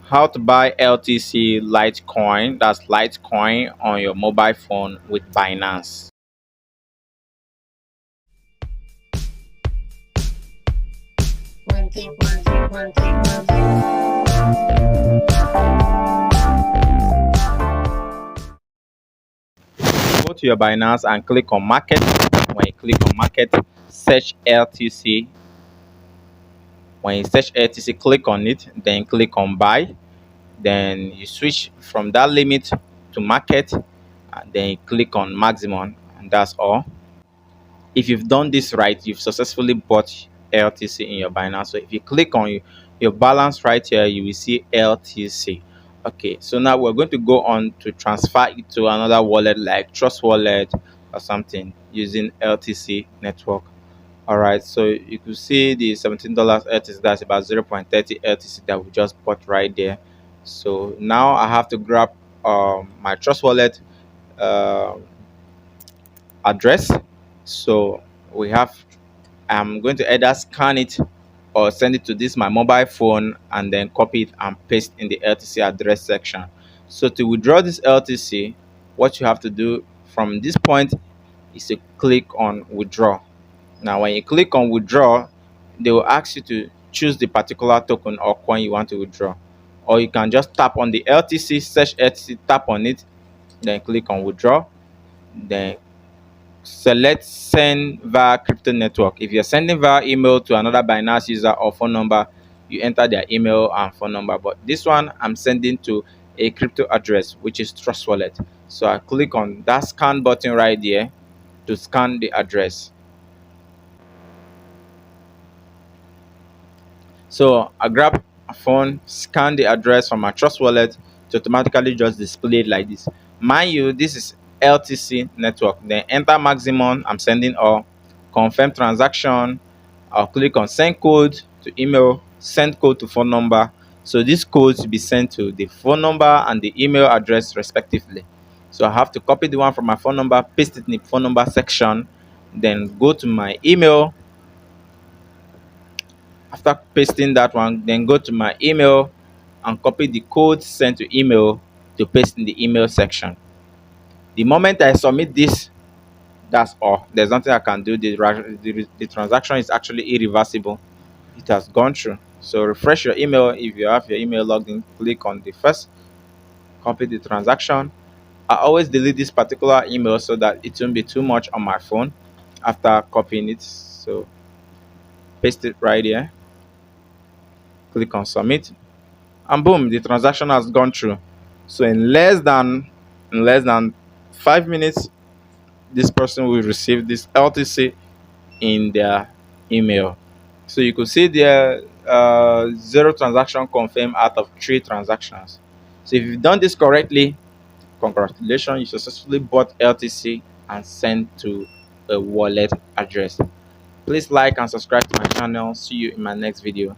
How to buy LTC Litecoin, that's Litecoin, on your mobile phone with Binance. Go to your Binance and click on market. When you click on market, search LTC. When you search LTC, click on it, then click on buy. Then you switch from that limit to market, and then you click on maximum, and that's all. If you've done this right, you've successfully bought LTC in your Binance. So if you click on your balance right here, you will see LTC. Okay, so now we're going to go on to transfer it to another wallet like Trust Wallet or something using LTC network. All right, so you could see the $17 LTC, that's about 0.30 LTC that we just bought right there. So now I have to grab my Trust Wallet address. So I'm going to either scan it or send it to this my mobile phone and then copy it and paste in the LTC address section. So to withdraw this LTC, what you have to do from this point is to click on withdraw. Now when you click on withdraw, they will ask you to choose the particular token or coin you want to withdraw, or you can just tap on the LTC, search LTC, tap on it, then click on withdraw, then select send via crypto network. If you're sending via email to another Binance user or phone number, you enter their email and phone number, but this one I'm sending to a crypto address, which is Trust Wallet. So I click on that scan button right there to scan the address. So I grab a phone, scan the address from my Trust Wallet to automatically just display it like this. Mind you, this is LTC network. Then enter maximum, I'm sending all, confirm transaction. I'll click on send code to email, send code to phone number. So this code will be sent to the phone number and the email address respectively. So I have to copy the one from my phone number, paste it in the phone number section, then go to my email. After pasting that one, then go to my email and copy the code sent to email to paste in the email section. The moment I submit this, that's all. There's nothing I can do. The transaction is actually irreversible. It has gone through. So refresh your email. If you have your email logged in, click on the first, copy the transaction. I always delete this particular email so that it won't be too much on my phone after copying it. So paste it right here, click on submit, and boom, the transaction has gone through. So in less than 5 minutes, this person will receive this LTC in their email. So you could see there, 0 transaction confirmed out of 3 transactions. So if you've done this correctly, congratulations, you successfully bought LTC and sent to a wallet address. Please like and subscribe to my channel. See you in my next video.